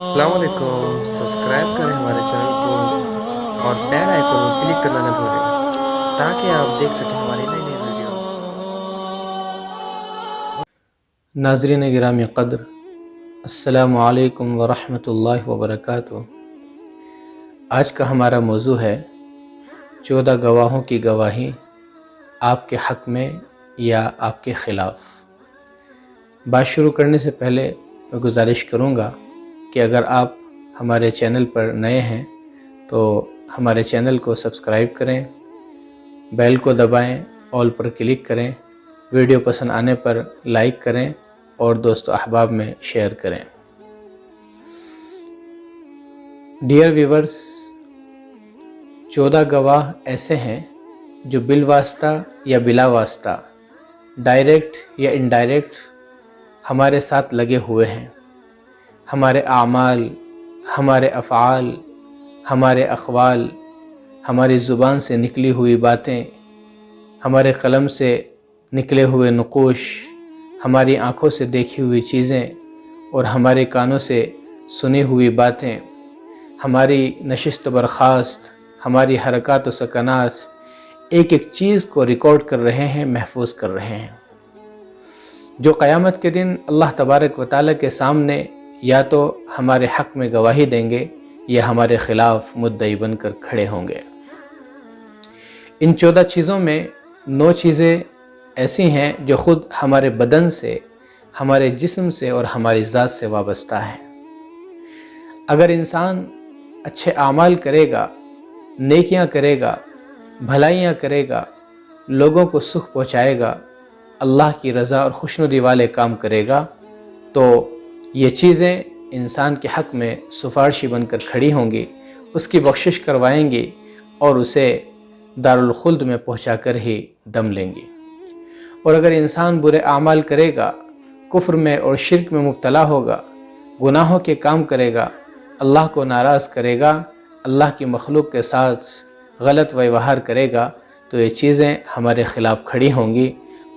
السلام علیکم، سبسکرائب کریں ہمارے چینل کو اور بیل آئیکن کو کلک کرنا نہ بھولیں تاکہ آپ دیکھ سکیں ہماری نئی نئی ویڈیوز۔ ناظرین گرامی قدر، السلام علیکم ورحمۃ اللہ وبرکاتہ۔ آج کا ہمارا موضوع ہے 14 گواہوں کی گواہی آپ کے حق میں یا آپ کے خلاف۔ بات شروع کرنے سے پہلے میں گزارش کروں گا کہ اگر آپ ہمارے چینل پر نئے ہیں تو ہمارے چینل کو سبسکرائب کریں، بیل کو دبائیں، آل پر کلک کریں، ویڈیو پسند آنے پر لائک کریں اور دوست و احباب میں شیئر کریں۔ ڈیئر ویورز، 14 گواہ ایسے ہیں جو بالواسطہ یا بلا واسطہ، ڈائریکٹ یا انڈائریکٹ ہمارے ساتھ لگے ہوئے ہیں۔ ہمارے اعمال، ہمارے افعال، ہمارے اقوال، ہماری زبان سے نکلی ہوئی باتیں، ہمارے قلم سے نکلے ہوئے نقوش، ہماری آنکھوں سے دیکھی ہوئی چیزیں اور ہمارے کانوں سے سنی ہوئی باتیں، ہماری نشست و برخاست، ہماری حرکات و سکنات، ایک ایک چیز کو ریکارڈ کر رہے ہیں، محفوظ کر رہے ہیں، جو قیامت کے دن اللہ تبارک و تعالیٰ کے سامنے یا تو ہمارے حق میں گواہی دیں گے یا ہمارے خلاف مدعی بن کر کھڑے ہوں گے۔ ان 14 چیزوں میں 9 چیزیں ایسی ہیں جو خود ہمارے بدن سے، ہمارے جسم سے اور ہماری ذات سے وابستہ ہیں۔ اگر انسان اچھے اعمال کرے گا، نیکیاں کرے گا، بھلائیاں کرے گا، لوگوں کو سکھ پہنچائے گا، اللہ کی رضا اور خوشنودی والے کام کرے گا، تو یہ چیزیں انسان کے حق میں سفارشی بن کر کھڑی ہوں گی، اس کی بخشش کروائیں گی اور اسے دارالخلد میں پہنچا کر ہی دم لیں گی۔ اور اگر انسان برے اعمال کرے گا، کفر میں اور شرک میں مبتلا ہوگا، گناہوں کے کام کرے گا، اللہ کو ناراض کرے گا، اللہ کی مخلوق کے ساتھ غلط ویوہار کرے گا، تو یہ چیزیں ہمارے خلاف کھڑی ہوں گی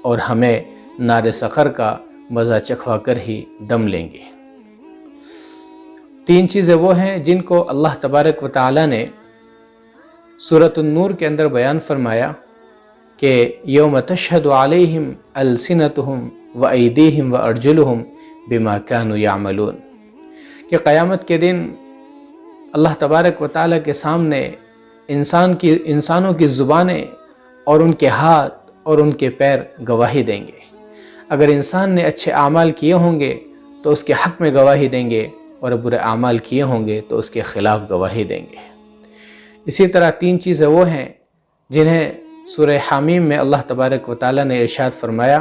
اور ہمیں نار سقر کا مزہ چکھوا کر ہی دم لیں گی۔ 3 چیزیں وہ ہیں جن کو اللہ تبارک و تعالیٰ نے سورۃ النور کے اندر بیان فرمایا کہ یوم تشہد علیہم السنتہم وایدیہم وارجلہم بما کانوا یعملون، کہ قیامت کے دن اللہ تبارک و تعالیٰ کے سامنے انسانوں کی زبانیں اور ان کے ہاتھ اور ان کے پیر گواہی دیں گے۔ اگر انسان نے اچھے اعمال کیے ہوں گے تو اس کے حق میں گواہی دیں گے، اور برے اعمال کیے ہوں گے تو اس کے خلاف گواہی دیں گے۔ اسی طرح 3 چیزیں وہ ہیں جنہیں سورہ حامیم میں اللہ تبارک و تعالیٰ نے ارشاد فرمایا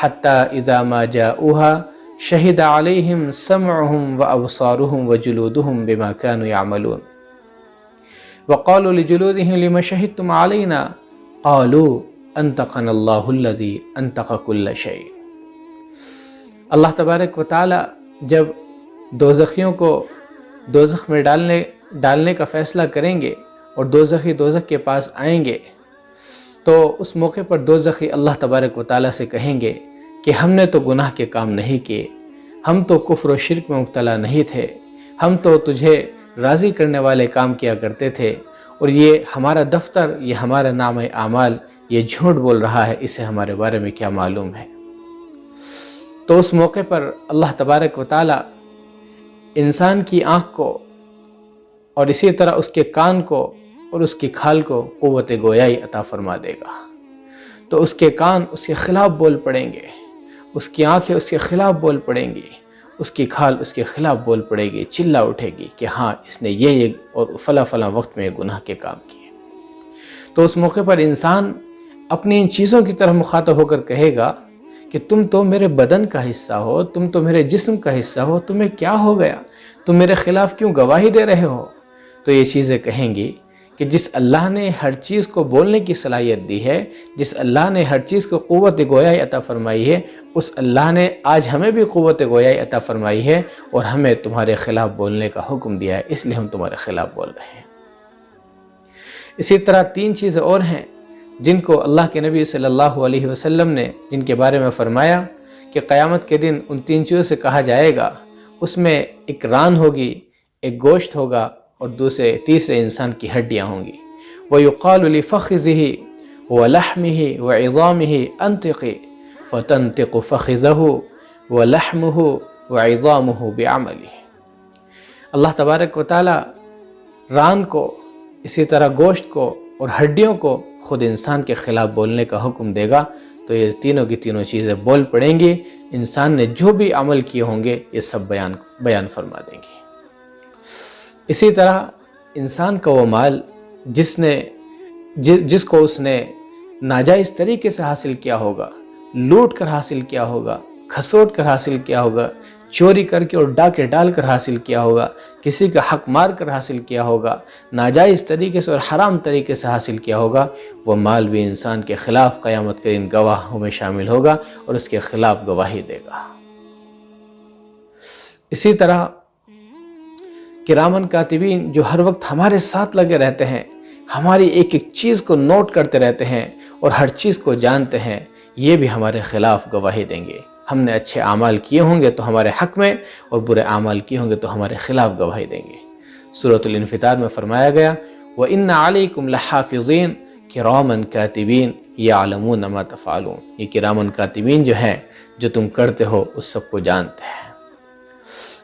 حتی اذا ما جاؤوها شہد علیہم سمعہم وابصارہم وجلودہم بما كانوا یعملون وقالوا لجلودہم لما شہدتم علینا قالوا انطقنا اللہ الذی انطق کل شیء۔ اللہ تبارک و تعالیٰ جب دوزخیوں کو دوزخ میں ڈالنے کا فیصلہ کریں گے اور دوزخی دوزخ کے پاس آئیں گے، تو اس موقع پر دوزخی اللہ تبارک و تعالیٰ سے کہیں گے کہ ہم نے تو گناہ کے کام نہیں کیے، ہم تو کفر و شرک میں مبتلا نہیں تھے، ہم تو تجھے راضی کرنے والے کام کیا کرتے تھے، اور یہ ہمارا دفتر، یہ ہمارا نام اعمال یہ جھوٹ بول رہا ہے، اسے ہمارے بارے میں کیا معلوم ہے۔ تو اس موقع پر اللہ تبارک و تعالیٰ انسان کی آنکھ کو اور اسی طرح اس کے کان کو اور اس کی کھال کو قوت گویائی عطا فرما دے گا، تو اس کے کان اس کے خلاف بول پڑیں گے، اس کی آنکھیں اس کے خلاف بول پڑیں گی، اس کی کھال اس کے خلاف بول پڑے گی، چلا اٹھے گی کہ ہاں اس نے یہ اور فلاں وقت میں گناہ کے کام کیے۔ تو اس موقع پر انسان اپنی ان چیزوں کی طرف مخاطب ہو کر کہے گا کہ تم تو میرے بدن کا حصہ ہو، تم تو میرے جسم کا حصہ ہو، تمہیں کیا ہو گیا، تم میرے خلاف کیوں گواہی دے رہے ہو؟ تو یہ چیزیں کہیں گی کہ جس اللہ نے ہر چیز کو بولنے کی صلاحیت دی ہے، جس اللہ نے ہر چیز کو قوت گویائی عطا فرمائی ہے، اس اللہ نے آج ہمیں بھی قوت گویائی عطا فرمائی ہے اور ہمیں تمہارے خلاف بولنے کا حکم دیا ہے، اس لیے ہم تمہارے خلاف بول رہے ہیں۔ اسی طرح 3 چیزیں اور ہیں جن کو اللہ کے نبی صلی اللہ علیہ وسلم نے جن کے بارے میں فرمایا کہ قیامت کے دن ان 3 چیزوں سے کہا جائے گا اس میں ایک ران ہوگی، ایک گوشت ہوگا اور تیسرے انسان کی ہڈیاں ہوں گی۔ وَيُقَالُ لِفَخِذِهِ وَلَحْمِهِ وَعِظَامِهِ أَنْتِقِ فَتَنْتِقُ فَخِذَهُ وَلَحْمُهُ وَعِظَامُهُ بِعَمَلِهِ۔ اللہ تبارک و تعالی ران کو، اسی طرح گوشت کو اور ہڈیوں کو خود انسان کے خلاف بولنے کا حکم دے گا، تو یہ تینوں کی تینوں چیزیں بول پڑیں گی۔ انسان نے جو بھی عمل کیے ہوں گے یہ سب بیان فرما دیں گے۔ اسی طرح انسان کا وہ مال جس کو اس نے ناجائز طریقے سے حاصل کیا ہوگا، لوٹ کر حاصل کیا ہوگا، کھسوٹ کر حاصل کیا ہوگا، چوری کر کے اور ڈاکے ڈال کر حاصل کیا ہوگا، کسی کا حق مار کر حاصل کیا ہوگا، ناجائز طریقے سے اور حرام طریقے سے حاصل کیا ہوگا، وہ مال بھی انسان کے خلاف قیامت کے دن گواہوں میں شامل ہوگا اور اس کے خلاف گواہی دے گا۔ اسی طرح کرامن کاتبین جو ہر وقت ہمارے ساتھ لگے رہتے ہیں، ہماری ایک ایک چیز کو نوٹ کرتے رہتے ہیں اور ہر چیز کو جانتے ہیں، یہ بھی ہمارے خلاف گواہی دیں گے۔ ہم نے اچھے اعمال کیے ہوں گے تو ہمارے حق میں، اور برے اعمال کیے ہوں گے تو ہمارے خلاف گواہی دیں گے۔ سورۃ الانفطار میں فرمایا گیا وَإِنَّ عَلَيْكُمْ لَحَافِظِينَ كِرَامًا كَاتِبِينَ يَعْلَمُونَ مَا تَفْعَلُونَ۔ یہ کرامن کاتبین جو ہیں، جو تم کرتے ہو اس سب کو جانتے ہیں۔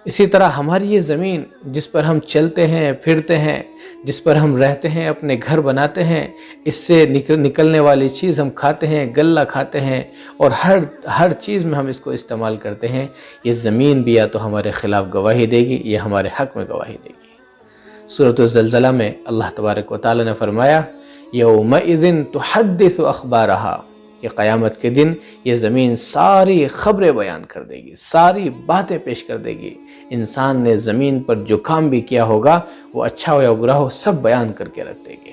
اسی طرح ہماری یہ زمین جس پر ہم چلتے ہیں، پھرتے ہیں، جس پر ہم رہتے ہیں، اپنے گھر بناتے ہیں، اس سے نکلنے والی چیز ہم کھاتے ہیں، غلہ کھاتے ہیں، اور ہر چیز میں ہم اس کو استعمال کرتے ہیں، یہ زمین بھی یا تو ہمارے خلاف گواہی دے گی یا ہمارے حق میں گواہی دے گی۔ سورۃ الزلزلہ میں اللہ تبارک و تعالی نے فرمایا یومئذ تحدث اخبارہا، کہ قیامت کے دن یہ زمین ساری خبریں بیان کر دے گی، ساری باتیں پیش کر دے گی۔ انسان نے زمین پر جو کام بھی کیا ہوگا، وہ اچھا ہو یا برا ہو، سب بیان کر کے رکھ دے گی۔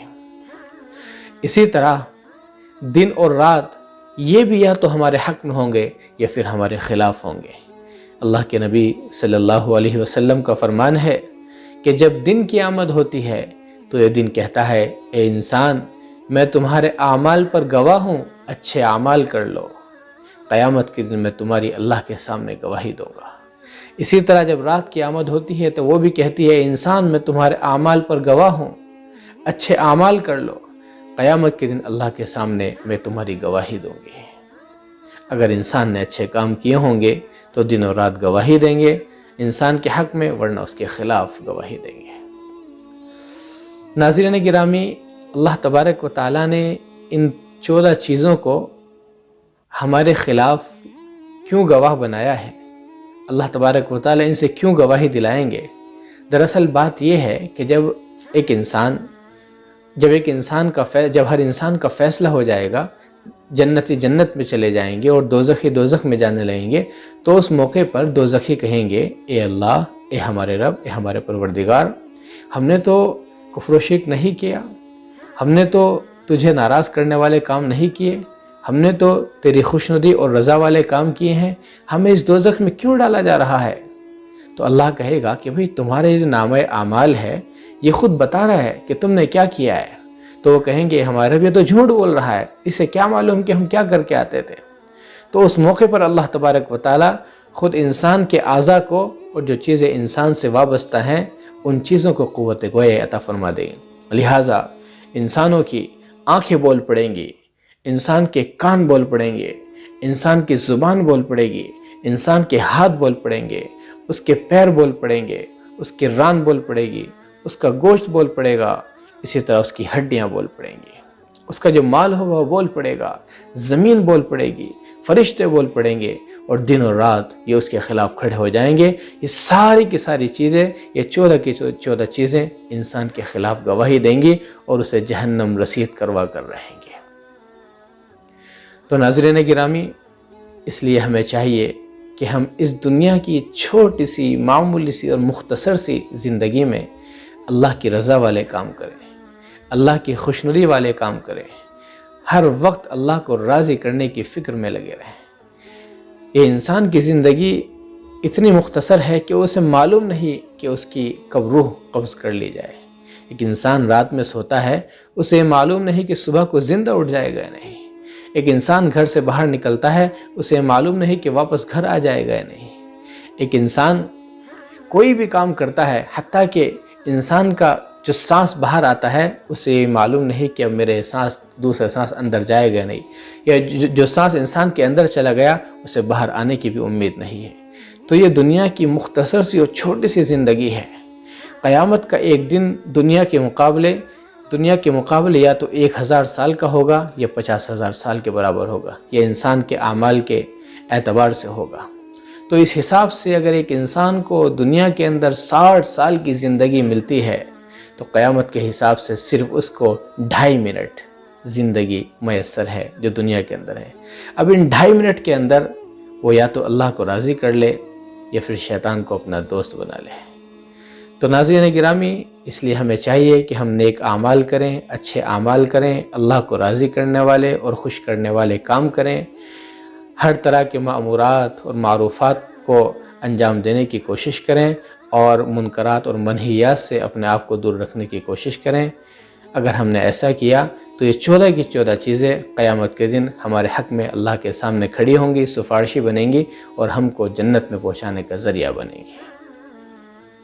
اسی طرح دن اور رات یہ بھی یا تو ہمارے حق میں ہوں گے یا پھر ہمارے خلاف ہوں گے۔ اللہ کے نبی صلی اللہ علیہ وسلم کا فرمان ہے کہ جب دن کی آمد ہوتی ہے تو یہ دن کہتا ہے اے انسان، میں تمہارے اعمال پر گواہ ہوں، اچھے اعمال کر لو، قیامت کے دن میں تمہاری اللہ کے سامنے گواہی دوں گا۔ اسی طرح جب رات کی آمد ہوتی ہے تو وہ بھی کہتی ہے انسان، میں تمہارے اعمال پر گواہ ہوں، اچھے اعمال کر لو، قیامت کے دن اللہ کے سامنے میں تمہاری گواہی دوں گی۔ اگر انسان نے اچھے کام کیے ہوں گے تو دن اور رات گواہی دیں گے انسان کے حق میں، ورنہ اس کے خلاف گواہی دیں گے۔ ناظرین گرامی، اللہ تبارک و تعالیٰ نے ان 14 چیزوں کو ہمارے خلاف کیوں گواہ بنایا ہے؟ اللہ تبارک و تعالیٰ ان سے کیوں گواہی دلائیں گے؟ دراصل بات یہ ہے کہ جب ہر انسان کا فیصلہ ہو جائے گا، جنتی جنت میں چلے جائیں گے اور دوزخی دوزخ میں جانے لگیں گے، تو اس موقع پر دوزخی کہیں گے اے اللہ، اے ہمارے رب، اے ہمارے پروردگار، ہم نے تو کفر و شرک نہیں کیا، ہم نے تو تجھے ناراض کرنے والے کام نہیں کیے، ہم نے تو تیری خوشنودی اور رضا والے کام کیے ہیں، ہمیں اس دوزخ میں کیوں ڈالا جا رہا ہے؟ تو اللہ کہے گا کہ بھئی تمہارے جو نامہ اعمال ہے یہ خود بتا رہا ہے کہ تم نے کیا کیا ہے۔ تو وہ کہیں گے ہمارا بھی تو جھوٹ بول رہا ہے، اسے کیا معلوم کہ ہم کیا کر کے آتے تھے۔ تو اس موقع پر اللہ تبارک و تعالی خود انسان کے اعضاء کو اور جو چیزیں انسان سے وابستہ ہیں ان چیزوں کو قوت گویا عطا فرما دیں گے۔ لہٰذا انسانوں کی آنکھیں بول پڑیں گی، انسان کے کان بول پڑیں گے، انسان کی زبان بول پڑے گی، انسان کے ہاتھ بول پڑیں گے، اس کے پیر بول پڑیں گے، اس کی ران بول پڑے گی، اس کا گوشت بول پڑے گا، اسی طرح اس کی ہڈیاں بول پڑیں گی، اس کا جو مال ہوگا وہ بول پڑے گا، زمین بول پڑے گی، فرشتے بول پڑیں گے، اور دن اور رات یہ اس کے خلاف کھڑے ہو جائیں گے۔ یہ ساری کی ساری چیزیں، یہ 14 کی 14 چیزیں انسان کے خلاف گواہی دیں گی اور اسے جہنم رسید کروا کر رہیں گے۔ تو ناظرین گرامی، اس لیے ہمیں چاہیے کہ ہم اس دنیا کی چھوٹی سی، معمولی سی اور مختصر سی زندگی میں اللہ کی رضا والے کام کریں، اللہ کی خوشنودی والے کام کریں، ہر وقت اللہ کو راضی کرنے کی فکر میں لگے رہیں۔ یہ انسان کی زندگی اتنی مختصر ہے کہ اسے معلوم نہیں کہ اس کی کب روح قبض کر لی جائے۔ ایک انسان رات میں سوتا ہے، اسے معلوم نہیں کہ صبح کو زندہ اٹھ جائے گا نہیں۔ ایک انسان گھر سے باہر نکلتا ہے، اسے معلوم نہیں کہ واپس گھر آ جائے گا نہیں۔ ایک انسان کوئی بھی کام کرتا ہے، حتیٰ کہ انسان کا جو سانس باہر آتا ہے اسے یہ معلوم نہیں کہ اب میرے سانس دوسرا سانس اندر جائے گا نہیں، یا جو سانس انسان کے اندر چلا گیا اسے باہر آنے کی بھی امید نہیں ہے۔ تو یہ دنیا کی مختصر سی اور چھوٹی سی زندگی ہے۔ قیامت کا ایک دن دنیا کے مقابلے یا تو 1000 سال کا ہوگا یا 50,000 سال کے برابر ہوگا، یہ انسان کے اعمال کے اعتبار سے ہوگا۔ تو اس حساب سے اگر ایک انسان کو دنیا کے اندر 60 سال کی زندگی ملتی ہے تو قیامت کے حساب سے صرف اس کو 2.5 منٹ زندگی میسر ہے جو دنیا کے اندر ہے۔ اب ان 2.5 منٹ کے اندر وہ یا تو اللہ کو راضی کر لے یا پھر شیطان کو اپنا دوست بنا لے۔ تو ناظرین گرامی، اس لیے ہمیں چاہیے کہ ہم نیک اعمال کریں، اچھے اعمال کریں، اللہ کو راضی کرنے والے اور خوش کرنے والے کام کریں، ہر طرح کے مأمورات اور معروفات کو انجام دینے کی کوشش کریں اور منکرات اور منہیات سے اپنے آپ کو دور رکھنے کی کوشش کریں۔ اگر ہم نے ایسا کیا تو یہ 14 کی 14 چیزیں قیامت کے دن ہمارے حق میں اللہ کے سامنے کھڑی ہوں گی، سفارشی بنیں گی اور ہم کو جنت میں پہنچانے کا ذریعہ بنیں گی۔